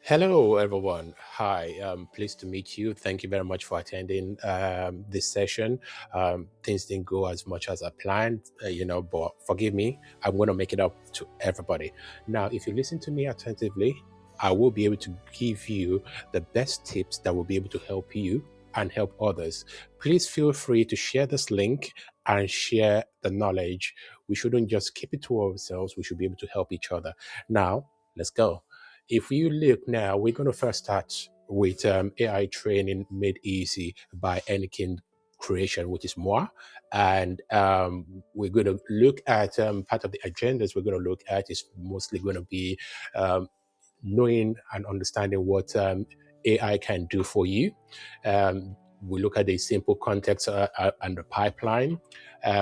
Hello, everyone. Hi, pleased to meet you. Thank you very much for attending this session. Things didn't go as much as I planned, but forgive me. I'm going to make it up to everybody. Now, if you listen to me attentively, I will be able to give you the best tips that will be able to help you and help others. Please feel free to share this link and share the knowledge. We shouldn't just keep it to ourselves. We should be able to help each other. Now, let's go. If you look now, we're going to first start with AI training made easy by Anakin creation, which is more. And we're going to look at part of the agendas we're going to look at is mostly going to be um, knowing and understanding what AI can do for you. We look at the simple context and the pipeline.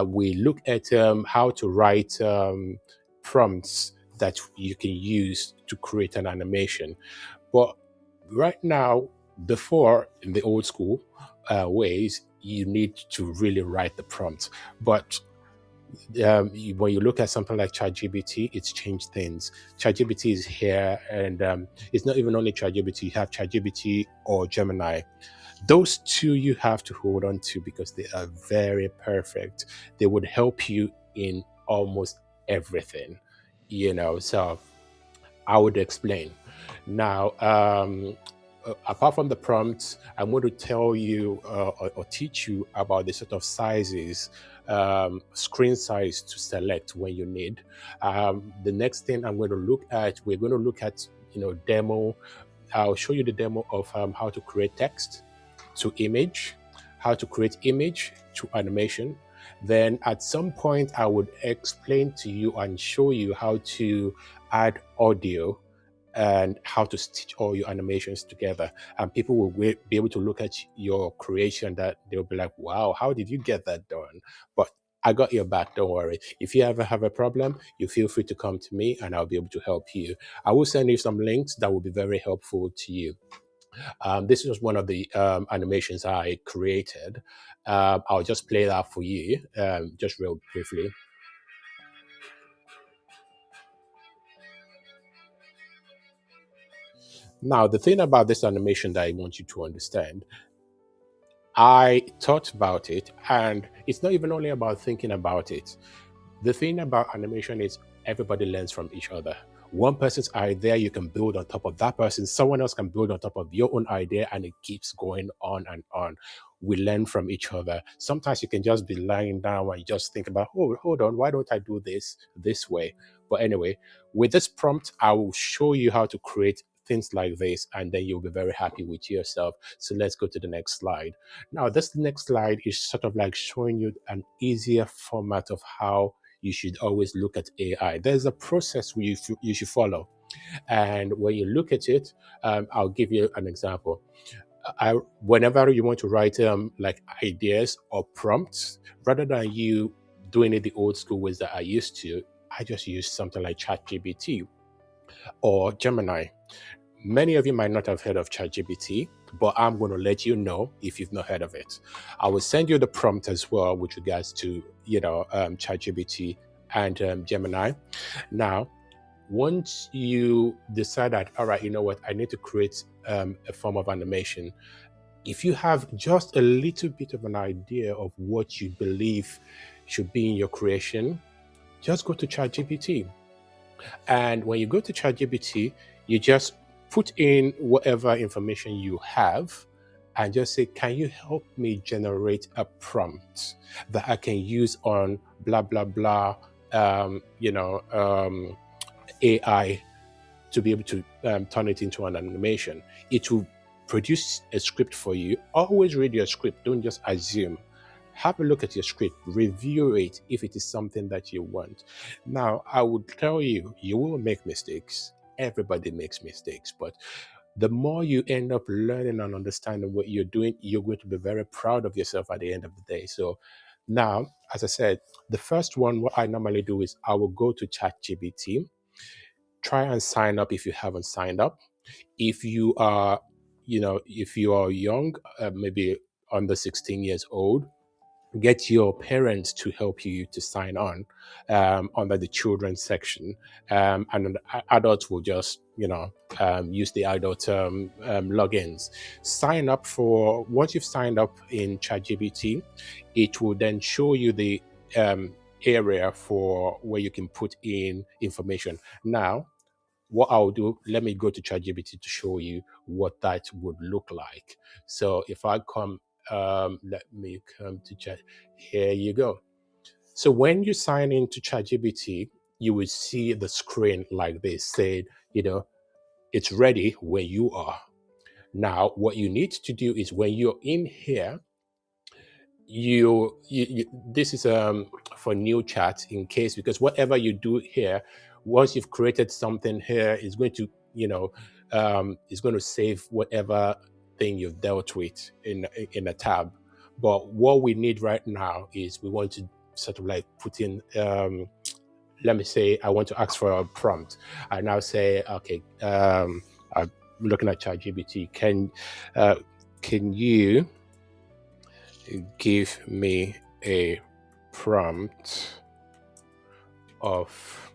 We look at how to write prompts that you can use to create an animation. But right now, before in the old school ways, you need to really write the prompt. But when you look at something like ChatGPT, it's changed things. ChatGPT is here, and it's not even only ChatGPT. You have ChatGPT or Gemini. Those two you have to hold on to because they are very perfect. They would help you in almost everything, So I would explain. Now, apart from the prompts, I'm going to tell you or teach you about the sort of sizes, screen size to select when you need. The next thing I'm going to look at, we're going to look at, demo. I'll show you the demo of how to create text to image, how to create image to animation. Then at some point, I would explain to you and show you how to add audio and how to stitch all your animations together. And people will be able to look at your creation that they'll be like, wow, how did you get that done? But I got your back, don't worry. If you ever have a problem, you feel free to come to me and I'll be able to help you. I will send you some links that will be very helpful to you. This is one of the animations I created. I'll just play that for you, just real briefly. Now, the thing about this animation that I want you to understand, I thought about it, and it's not even only about thinking about it. The thing about animation is everybody learns from each other. One person's idea, you can build on top of that person. Someone else can build on top of your own idea, and it keeps going on and on. We learn from each other. Sometimes you can just be lying down and you just think about, oh, hold on, why don't I do this way? But anyway, with this prompt, I will show you how to create things like this, and then you'll be very happy with yourself. So let's go to the next slide. Now, this next slide is sort of like showing you an easier format of how you should always look at AI. There's a process you should follow. And when you look at it, I'll give you an example. Whenever you want to write like ideas or prompts, rather than you doing it the old school ways that I used to, I just use something like ChatGPT or Gemini. Many of you might not have heard of ChatGPT, but I'm going to let you know if you've not heard of it. I will send you the prompt as well with regards to, ChatGPT and Gemini. Now, once you decide that, all right, you know what, I need to create a form of animation. If you have just a little bit of an idea of what you believe should be in your creation, just go to ChatGPT. And when you go to ChatGPT, you just put in whatever information you have and just say, can you help me generate a prompt that I can use on blah, blah, blah, AI to be able to turn it into an animation? It will produce a script for you. Always read your script. Don't just assume. Have a look at your script, review it if it is something that you want. Now, I would tell you, you will make mistakes. Everybody makes mistakes, but the more you end up learning and understanding what you're doing, you're going to be very proud of yourself at the end of the day. So now, as I said, the first one, what I normally do is I will go to ChatGPT, try and sign up if you haven't signed up. If you are, if you are young, maybe under 16 years old, get your parents to help you to sign on under the children's section, and then adults will just use the adult logins. Sign up for once you've signed up in ChatGPT, it will then show you the area for where you can put in information. Now, what I'll do, let me go to ChatGPT to show you what that would look like. So if I come, let me come to Chat. Here you go. So when you sign into ChatGPT, you will see the screen like this, saying, it's ready where you are. Now, what you need to do is when you're in here, this is for new chat in case, because whatever you do here, once you've created something here, it's going to it's going to save whatever thing you've dealt with in a tab. But what we need right now is we want to sort of like put in let me say I want to ask for a prompt. I now say, okay, I'm looking at ChatGPT. Can you give me a prompt of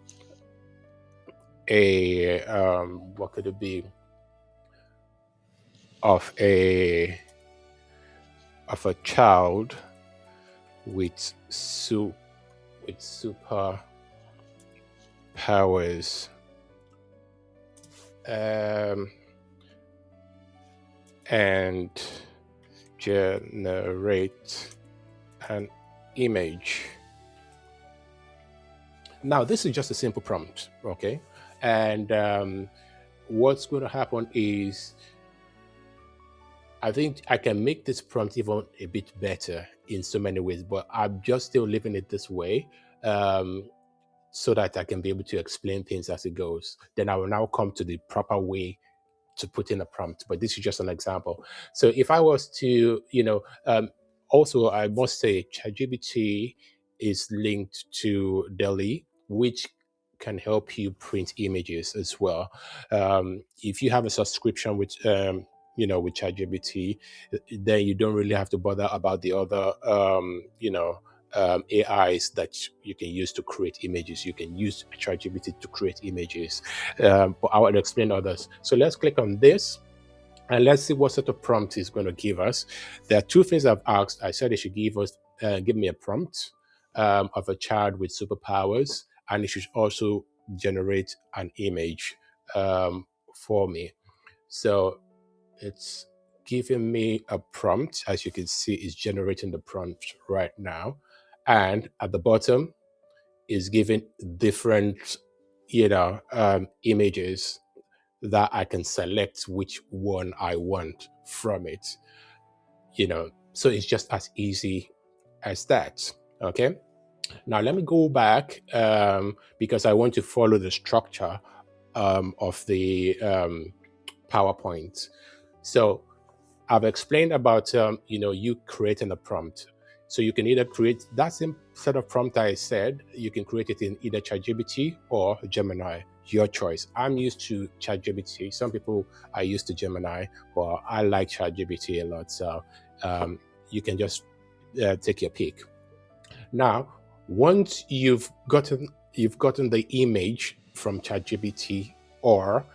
a what could it be, of a child with super powers, and generate an image. Now, this is just a simple prompt, okay? And what's going to happen is, I think I can make this prompt even a bit better in so many ways, but I'm just still leaving it this way so that I can be able to explain things as it goes. Then I will now come to the proper way to put in a prompt, but this is just an example. So if I was to, also I must say ChatGPT is linked to Delhi, which can help you print images as well. If you have a subscription with ChatGPT, then you don't really have to bother about the other, AIs that you can use to create images. You can use ChatGPT to create images, but I will explain others. So let's click on this and let's see what sort of prompt it's going to give us. There are two things I've asked. I said it should give me a prompt of a child with superpowers, and it should also generate an image for me. So it's giving me a prompt. As you can see, it's generating the prompt right now. And at the bottom is giving different, images that I can select which one I want from it. So it's just as easy as that. Okay. Now let me go back because I want to follow the structure of the PowerPoint. So I've explained about you creating a prompt. So you can either create that same set of prompt I said, you can create it in either ChatGPT or Gemini, your choice. I'm used to ChatGPT. Some people are used to Gemini, but I like ChatGPT a lot. So you can just take your pick. Now, once you've gotten the image from ChatGPT or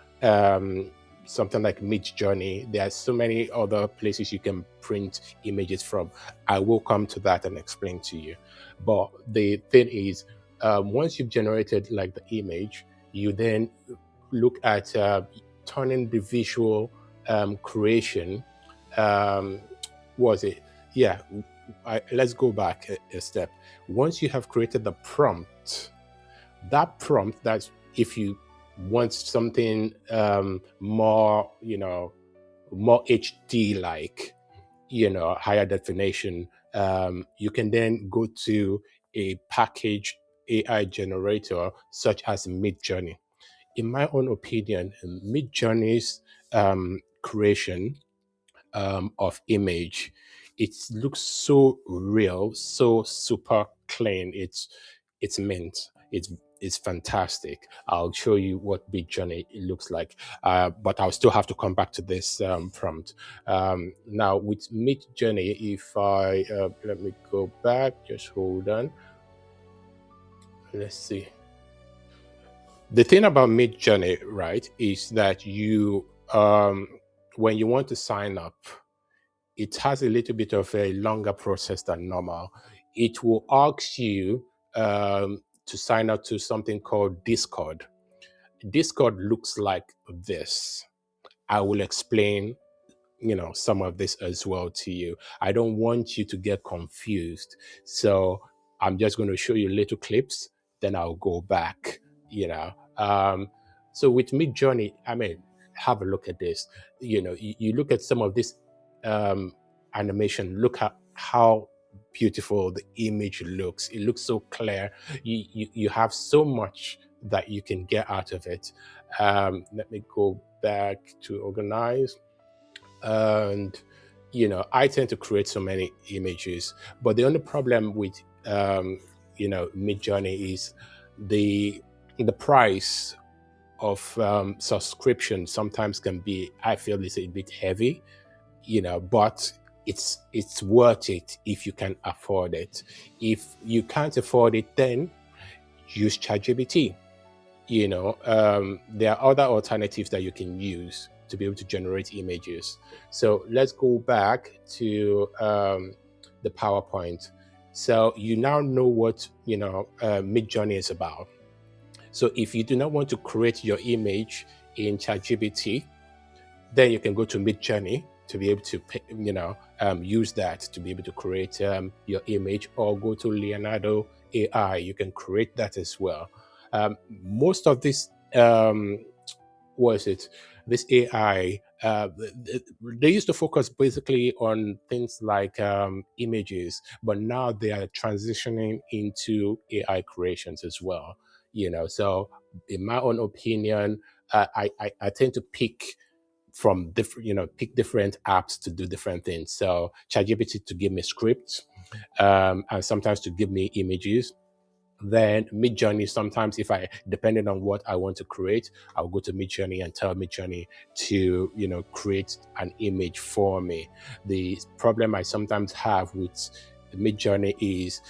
something like Midjourney, there are so many other places you can print images from. I will come to that and explain to you. But the thing is, once you've generated like the image, you then look at turning the visual creation. Was it? Yeah. Let's go back a step. Once you have created the prompt, that's if you want something more, more HD, like, higher definition, you can then go to a package AI generator such as Midjourney. In my own opinion, Midjourney's creation of image, it looks so real, so super clean. It's mint. It's fantastic. I'll show you what Big Journey looks like, but I'll still have to come back to this prompt. Now with Mid Journey, if I let me go back, just hold on. Let's see. The thing about Midjourney, right, is that you when you want to sign up, it has a little bit of a longer process than normal. It will ask you to sign up to something called Discord. Discord looks like this. I will explain, some of this as well to you. I don't want you to get confused, so I'm just going to show you little clips, then I'll go back. you know so with Mid Journey, I mean, have a look at this. You look at some of this um animation. Look at how beautiful the image looks. It looks so clear. You have so much that you can get out of it. Let me go back to organize. And I tend to create so many images, but the only problem with Mid Journey is the price of subscription sometimes can be, I feel, is a bit heavy. But it's worth it if you can afford it. If you can't afford it, then use ChatGPT. There are other alternatives that you can use to be able to generate images. So let's go back to the PowerPoint. So you now know what Midjourney is about. So if you do not want to create your image in ChatGPT, then you can go to Midjourney to be able to use that to be able to create your image, or go to Leonardo AI. You can create that as well. Most of this was it this AI, they used to focus basically on things like images, but now they are transitioning into AI creations as well. So in my own opinion, I tend to pick from different, pick different apps to do different things. So ChatGPT to give me scripts, and sometimes to give me images. Then Midjourney, sometimes if I, depending on what I want to create, I'll go to Midjourney and tell Midjourney to, create an image for me. The problem I sometimes have with Midjourney is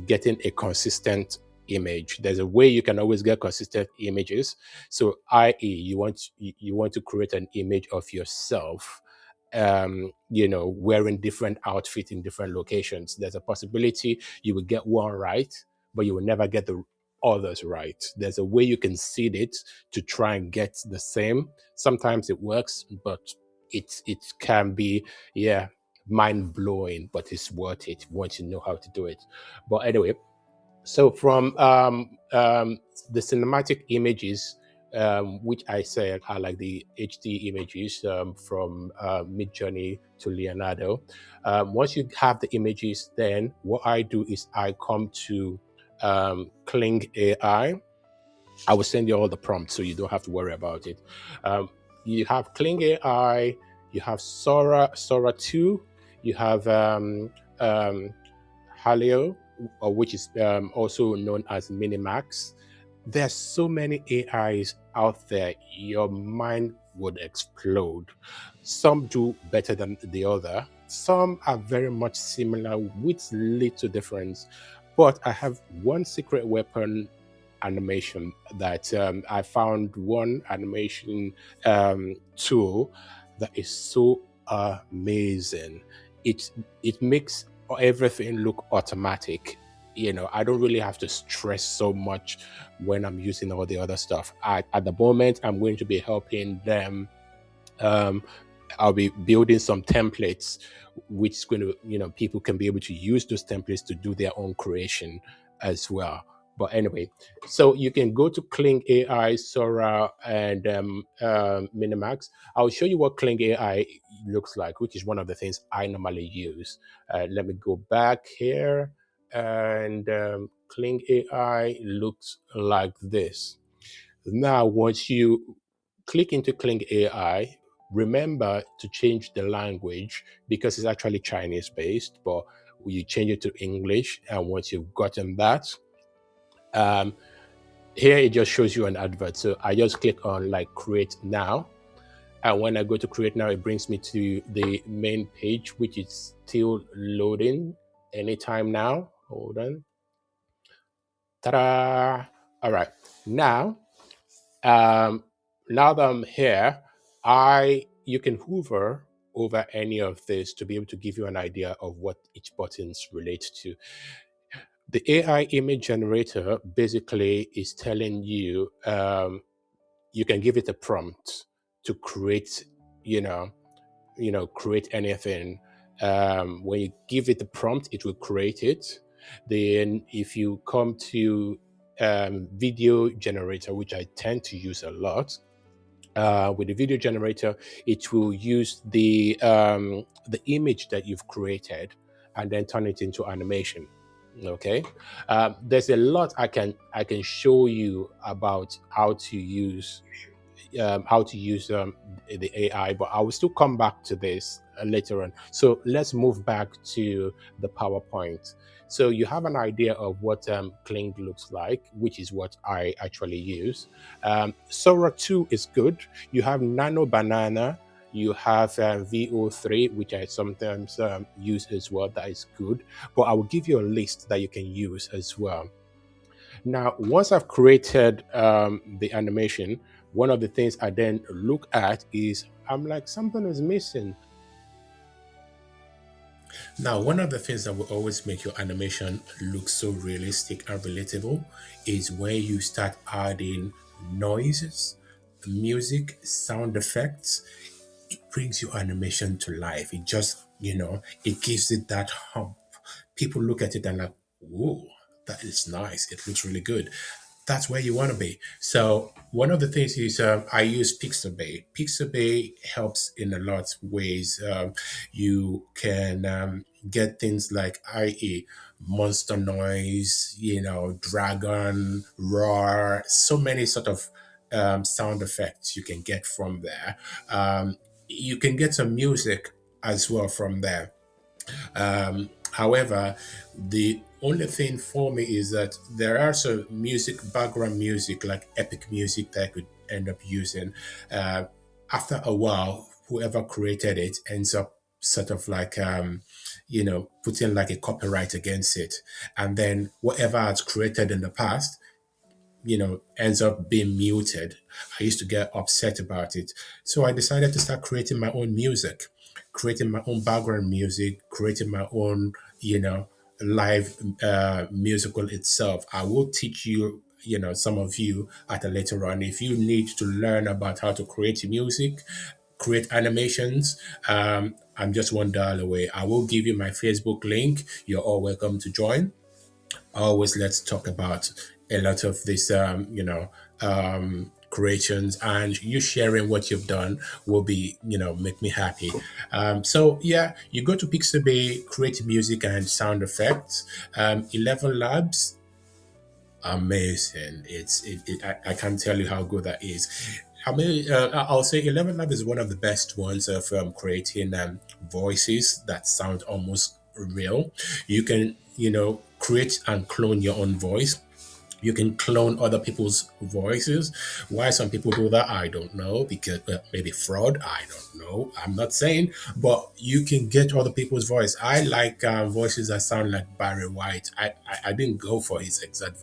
getting a consistent image. There's a way you can always get consistent images. So, i.e., you want to create an image of yourself, wearing different outfits in different locations. There's a possibility you will get one right, but you will never get the others right. There's a way you can seed it to try and get the same. Sometimes it works, but it can be, yeah, mind blowing, but it's worth it once you know how to do it. But anyway, so from the cinematic images, which I said are like the HD images from Midjourney to Leonardo. Once you have the images, then what I do is I come to Kling AI. I will send you all the prompts so you don't have to worry about it. You have Kling AI, you have Sora 2, you have Halio, which is also known as Minimax. There's so many AIs out there, your mind would explode. Some do better than the other. Some are very much similar with little difference. But I have one secret weapon animation that I found one animation tool that is so amazing. It makes everything look automatic. I don't really have to stress so much when I'm using all the other stuff. At the moment, I'm going to be helping them. um, I'll be building some templates, which is going to, people can be able to use those templates to do their own creation as well. But anyway, so you can go to Kling AI, Sora, and Minimax. I'll show you what Kling AI looks like, which is one of the things I normally use. Let me go back here, and Kling AI looks like this. Now, once you click into Kling AI, remember to change the language because it's actually Chinese based, but you change it to English. And once you've gotten that, um, here it just shows you an advert. So I just click on like create now. And when I go to create now, it brings me to the main page, which is still loading anytime now. Hold on. Ta-da! All right. Now, um, now that I'm here, I you can hover over any of this to be able to give you an idea of what each buttons relate to. The AI image generator basically is telling you, you can give it a prompt to create, you know, create anything. When you give it the prompt, it will create it. Then if you come to video generator, which I tend to use a lot, with the video generator, it will use the image that you've created and then turn it into animation. Okay. There's a lot I can show you about how to use the AI, but I will still come back to this later on. So let's move back to the PowerPoint. So you have an idea of what Kling looks like, which is what I actually use. Sora 2 is good. You have Nano Banana. You have VO3, which I sometimes use as well. That is good. But I will give you a list that you can use as well. Now, once I've created the animation, one of the things I then look at is I'm like, something is missing. Now, one of the things that will always make your animation look so realistic and relatable is when you start adding noises, music, sound effects. It brings your animation to life. It just, it gives it that hump. People look at it and like, whoa, that is nice. It looks really good. That's where you want to be. So one of the things is I use Pixabay. Pixabay helps in a lot of ways. You can get things like IE, monster noise, dragon, roar, so many sort of sound effects you can get from there. You can get some music as well from there. However, the only thing for me is that there are some music, background music, like epic music that I could end up using. Uh, After a while, whoever created it ends up sort of like, putting like a copyright against it. And then whatever I had created in the past, ends up being muted. I used to get upset about it. So I decided to start creating my own music, creating my own background music, creating my own, live musical itself. I will teach you, some of you at a later on. If you need to learn about how to create music, create animations, I'm just one dial away. I will give you my Facebook link. You're all welcome to join. Always let's talk about a lot of this creations, and you sharing what you've done will be, make me happy. So yeah, you go to Pixabay, create music and sound effects. 11 Labs, amazing. I can't tell you how good that is. I mean, I'll say 11 Lab is one of the best ones of creating voices that sound almost real. You can, create and clone your own voice. You can clone other people's voices. Why some people do that, I don't know. Because maybe fraud, I don't know. I'm not saying, but you can get other people's voice. I like voices that sound like Barry White. I didn't go for his exact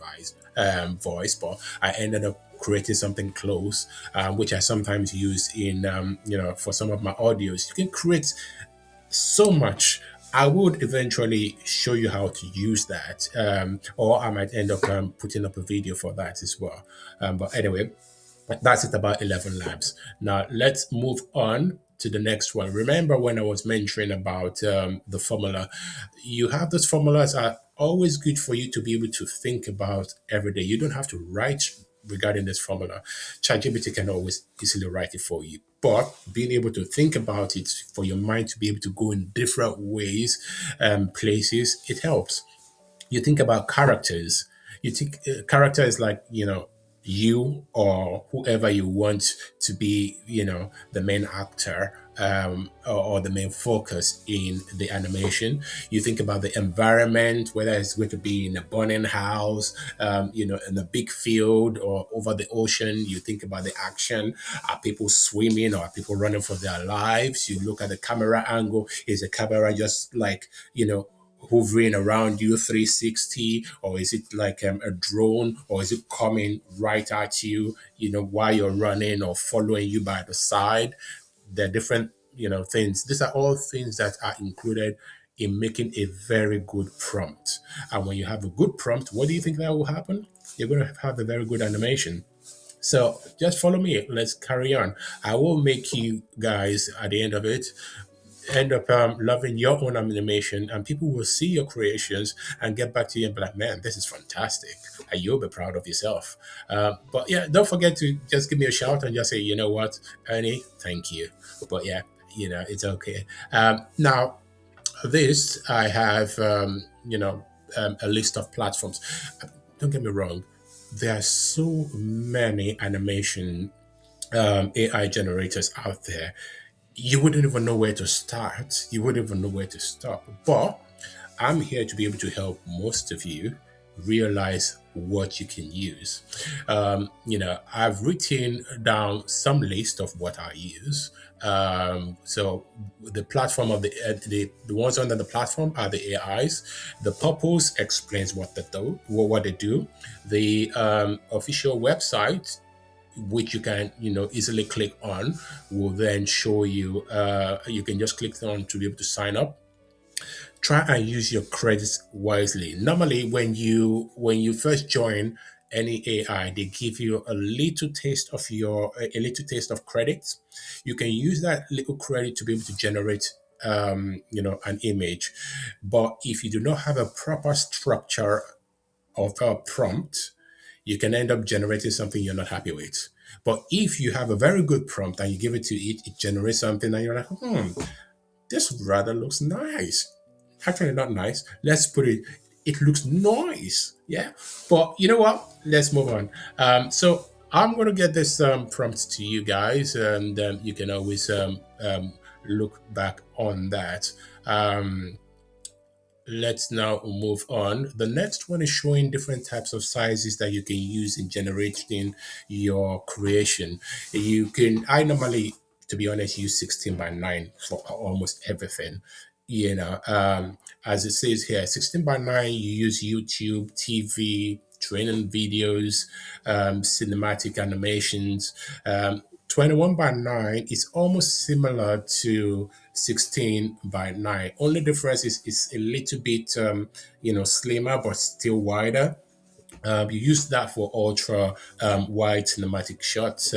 voice, but I ended up creating something close, which I sometimes use in, for some of my audios. You can create so much. I would eventually show you how to use that, or I might end up putting up a video for that as well. But anyway, that's it about 11 Labs. Now let's move on to the next one. Remember when I was mentioning about the formula? You have those formulas are always good for you to be able to think about every day. You don't have to write regarding this formula. ChatGPT can always easily write it for you. But being able to think about it for your mind to be able to go in different ways, places, it helps. You think about characters. You think character is like, you or whoever you want to be, the main actor, or the main focus in the animation. You think about the environment, whether it's going to be in a burning house, in a big field or over the ocean. You think about the action. Are people swimming or are people running for their lives? You look at the camera angle. Is the camera just like, hovering around you 360, or is it like a drone, or is it coming right at you, while you're running, or following you by the side? There are different, things. These are all things that are included in making a very good prompt. And when you have a good prompt, what do you think that will happen? You're going to have a very good animation. So just follow me. Let's carry on. I will make you guys at the end of it end up loving your own animation, and people will see your creations and get back to you and be like, man, this is fantastic, and you'll be proud of yourself. But yeah, don't forget to just give me a shout and just say, you know what, Ernie, thank you. But yeah, it's okay. Now, this I have, a list of platforms. Don't get me wrong, there are so many animation AI generators out there. You wouldn't even know where to start. You wouldn't even know where to stop. But I'm here to be able to help most of you realize what you can use. I've written down some list of what I use. So the platform of the ones under the platform are the AIs. The purpose explains what they do. The official website, which you can easily click on, will then show you, you can just click on to be able to sign up. Try and use your credits wisely. Normally, when you first join any AI, they give you a little taste of credits. You can use that little credit to be able to generate an image. But if you do not have a proper structure of a prompt, you can end up generating something you're not happy with. But if you have a very good prompt and you give it to it, it generates something and you're like, this rather looks nice. Actually, not nice. Let's put it, it looks nice. Yeah. But you know what? Let's move on. So I'm going to get this prompt to you guys, and you can always look back on that. Um, Let's now move on. The next one is showing different types of sizes that you can use in generating your creation. I normally, to be honest, use 16 by 9 for almost everything. As it says here, 16 by 9, you use YouTube, TV, training videos, cinematic animations. 21 by 9 is almost similar to 16 by 9. Only difference is it's a little bit slimmer but still wider. You use that for ultra wide cinematic shots,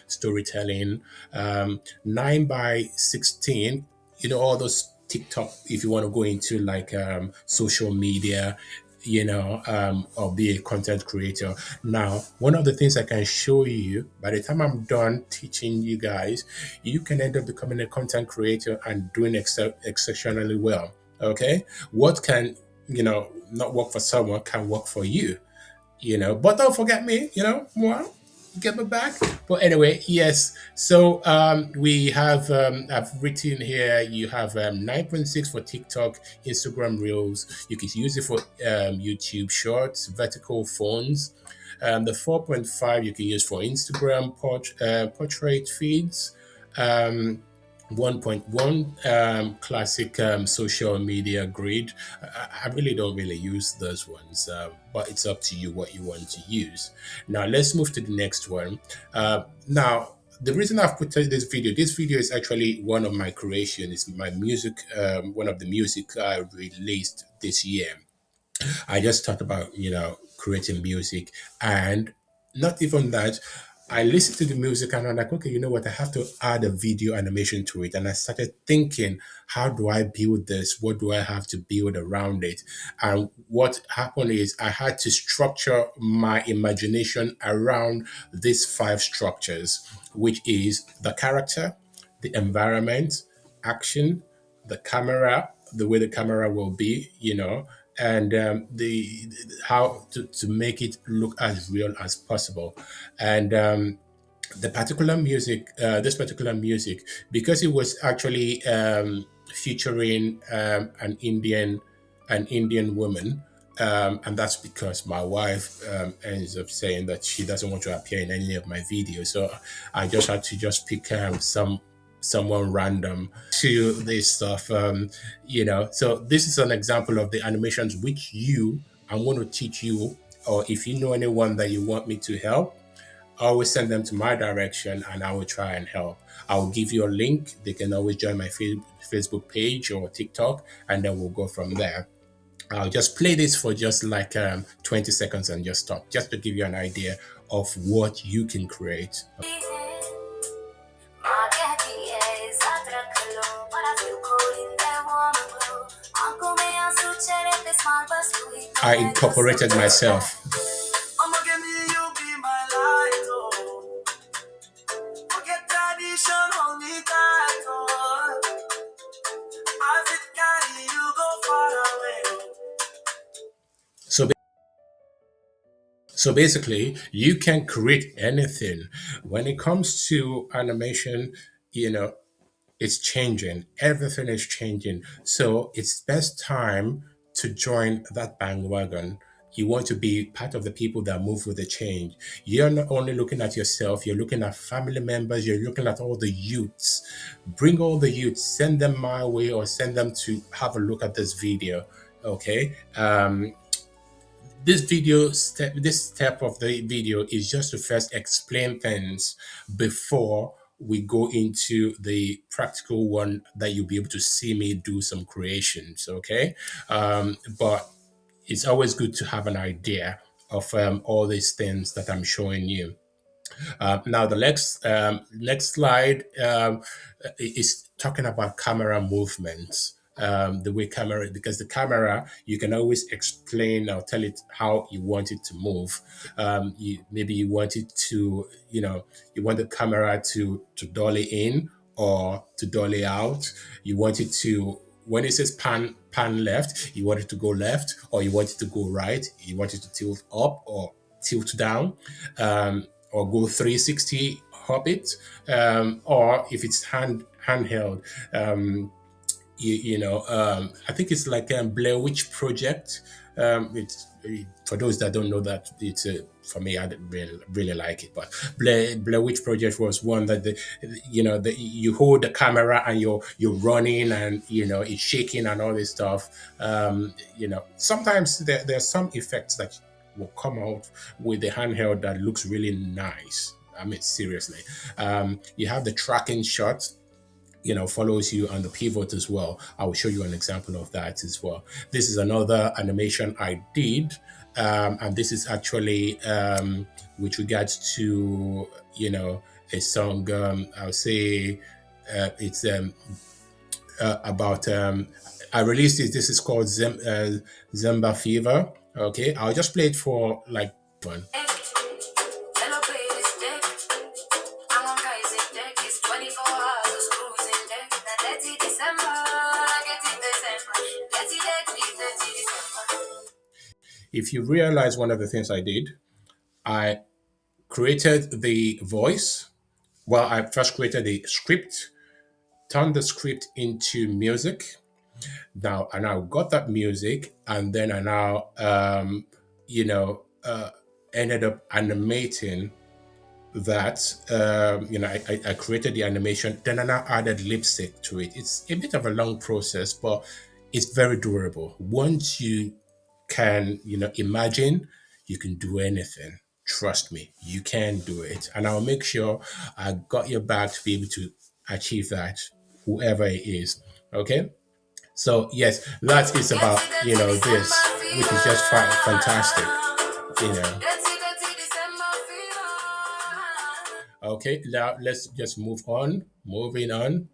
storytelling. 9 by 16, all those TikTok, if you want to go into like social media, or be a content creator. Now, one of the things I can show you, by the time I'm done teaching you guys, you can end up becoming a content creator and doing exceptionally well. Okay? What can, not work for someone can work for you. But don't forget me, well, get me back. But anyway, yes. So we have, I've written here, you have 9.6 for TikTok, Instagram Reels. You can use it for YouTube Shorts, vertical phones. The 4.5 you can use for Instagram portrait feeds. Um, 1.1 classic social media grid. I really don't really use those ones, but it's up to you what you want to use. Now let's move to the next one. Now, the reason I've put this video is actually one of my creations. It's my music, one of the music I released this year. I just thought about, creating music, and not even that. I listened to the music and I'm like, okay, you know what? I have to add a video animation to it. And I started thinking, how do I build this? What do I have to build around it? And what happened is I had to structure my imagination around these 5 structures, which is the character, the environment, action, the camera, the way the camera will be, and the how to make it look as real as possible. And this particular music, because it was actually featuring an Indian woman. And that's because my wife ends up saying that she doesn't want to appear in any of my videos. So I just had to pick some someone random to this stuff. So this is an example of the animations which I'm going to teach you, or if you know anyone that you want me to help, always send them to my direction and I will try and help. I will give you a link. They can always join my Facebook page or TikTok, and then we'll go from there. I'll just play this for just like 20 seconds and just stop, just to give you an idea of what you can create. I incorporated myself. So basically, you can create anything. When it comes to animation, you know, it's changing. Everything is changing. So it's best time to join that bandwagon. You want to be part of the people that move with the change. You're not only looking at yourself, you're looking at family members, you're looking at all the youths. Bring all the youths, send them my way, or send them to have a look at this video. Okay. This step of the video is just to first explain things before we go into the practical one that you'll be able to see me do some creations. Okay. But it's always good to have an idea of all these things that I'm showing you. Now the next slide is talking about camera movements. The way camera, because the camera, you can always explain or tell it how you want it to move. Maybe you want it to, you want the camera to dolly in or to dolly out. You want it to, when it says pan left, you want it to go left, or you want it to go right. You want it to tilt up or tilt down. Or go 360 Hobbit, or if it's handheld, I think it's like a Blair Witch Project. It's for those that don't know that, it's for me, I didn't really like it. But Blair Witch Project was one that you hold the camera and you're running and it's shaking and all this stuff. Sometimes there's some effects that will come out with the handheld that looks really nice. I mean, seriously. You have the tracking shot, follows you on the pivot as well. I will show you an example of that as well. This is another animation I did. And this is actually with regards to, a song, I'll say it's about, I released it. This is called Zemba Fever. Okay, I'll just play it for like one. If you realize, one of the things I did, I created the voice. Well, I first created the script, turned the script into music. Now, I now got that music, and then I now, ended up animating that. I created the animation, then I now added lipstick to it. It's a bit of a long process, but it's very durable. Once you can, imagine, you can do anything. Trust me, you can do it. And I'll make sure I got your back to be able to achieve that, whoever it is. Okay? So, yes, that is about, this, which is just fantastic, Okay, now let's just move on. Moving on.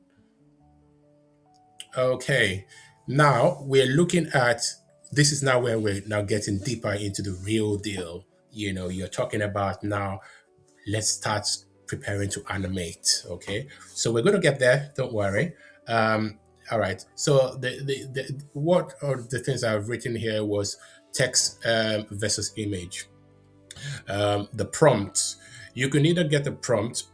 Okay, now we're looking at, this is now where we're now getting deeper into the real deal. You're talking about now, let's start preparing to animate. Okay, so we're going to get there, don't worry. All right, so what are the things I've written here was text versus image. The prompt, you can either get the prompt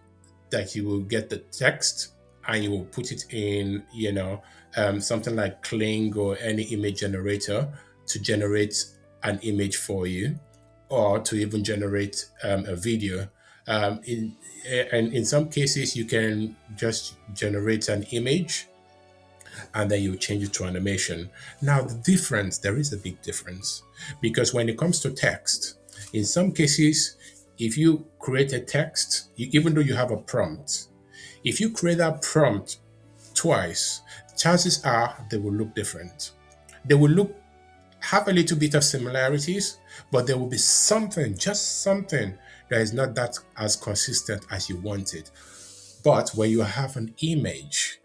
that you will get the text and you will put it in, something like Kling or any image generator to generate an image for you, or to even generate a video. In and in some cases, you can just generate an image and then you change it to animation. Now, the difference, there is a big difference because when it comes to text, in some cases, if you create a text, even though you have a prompt, if you create that prompt twice, chances are they will look different. They will look have a little bit of similarities, but there will be something, just something that is not that as consistent as you want it. But when you have an image,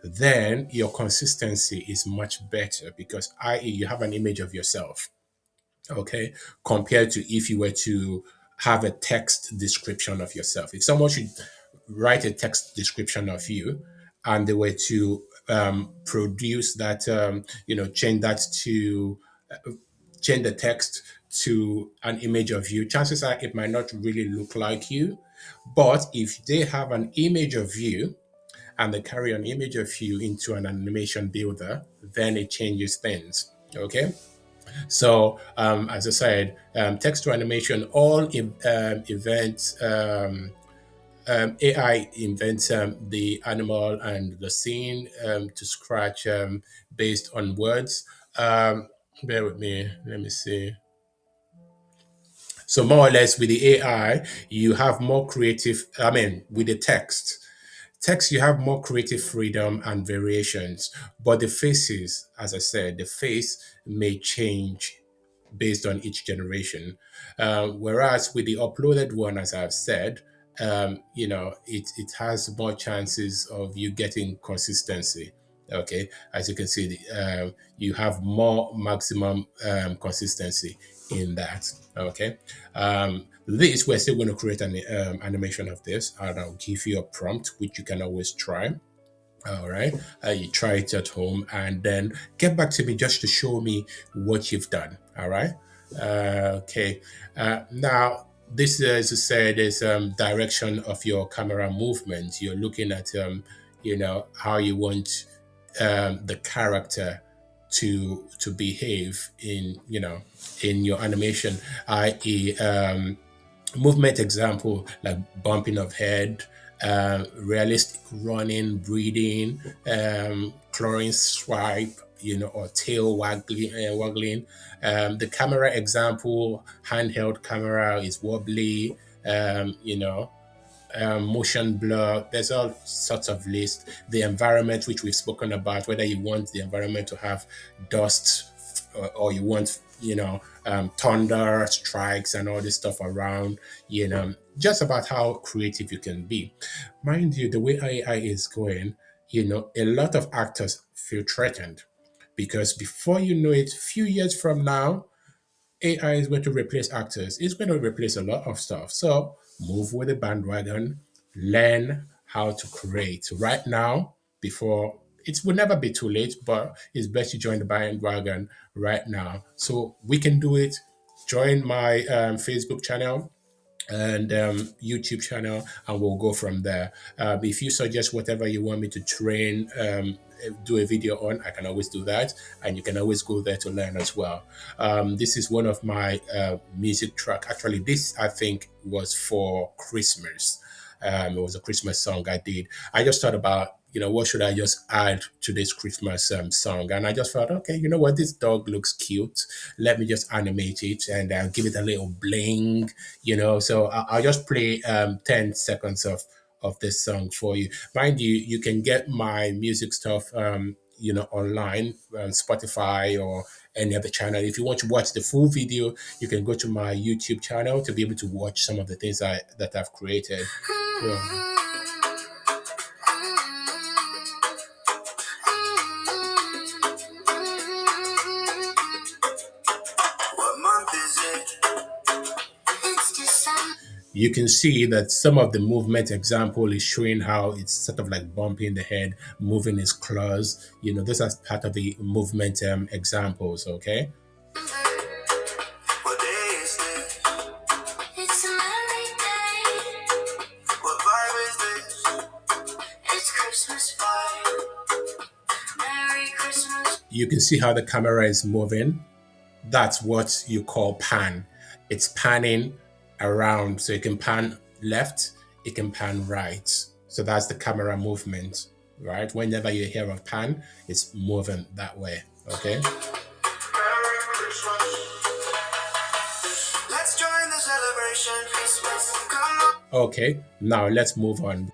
then your consistency is much better because i.e. you have an image of yourself, okay, compared to if you were to have a text description of yourself. If someone should write a text description of you and they were to produce that, change that to change the text to an image of you, chances are it might not really look like you. But if they have an image of you and they carry an image of you into an animation builder, then it changes things. Okay. So, as I said, text to animation, all events, AI invents the animal and the scene to scratch based on words. Um, Bear with me. Let me see. So more or less with the AI, you have more creative. I mean, with the text, you have more creative freedom and variations. But the faces, as I said, the face may change based on each generation. Whereas with the uploaded one, as I've said, it has more chances of you getting consistency. Okay, as you can see, you have more maximum consistency in that. Okay, this we're still going to create an animation of this, and I'll give you a prompt which you can always try. All right. You try it at home and then get back to me just to show me what you've done. All right. Okay. Now, this, as I said, is direction of your camera movement. You're looking at, how you want the character to behave in, in your animation, i.e., movement example like bumping of head, realistic running, breathing, clawing swipe, or tail waggling. The camera example, handheld camera is wobbly, um, you know, motion blur. There's all sorts of lists. The environment, which we've spoken about, whether you want the environment to have dust or you want, thunder strikes and all this stuff around, just about how creative you can be. Mind you, the way AI is going, a lot of actors feel threatened because before you know it, few years from now, AI is going to replace actors. It's going to replace a lot of stuff. So move with the bandwagon, learn how to create right now before it will never be too late, but it's best you join the bandwagon right now. So we can do it. Join my Facebook channel and YouTube channel, and we'll go from there. If you suggest whatever you want me to train, do a video on, I can always do that, and you can always go there to learn as well. This is one of my music track. Actually, this I think was for Christmas. It was a Christmas song I did. I just thought about, what should I just add to this Christmas song? And I just thought, okay, you know what? This dog looks cute. Let me just animate it and give it a little bling, So I'll just play 10 seconds of this song for you. Mind you, you can get my music stuff, online, Spotify or any other channel. If you want to watch the full video, you can go to my YouTube channel to be able to watch some of the things that I've created. Yeah. You can see that some of the movement example is showing how it's sort of like bumping the head, moving his claws. Those are part of the movement examples, okay? What day is this? It's a merry day. What vibe is this? It's Christmas vibe. Merry Christmas. You can see how the camera is moving. That's what you call pan. It's panning around. So you can pan left, it can pan right. So that's the camera movement, right? Whenever you hear a pan, it's moving that way, okay? Let's join the celebration, Christmas. Come on. Okay, now let's move on.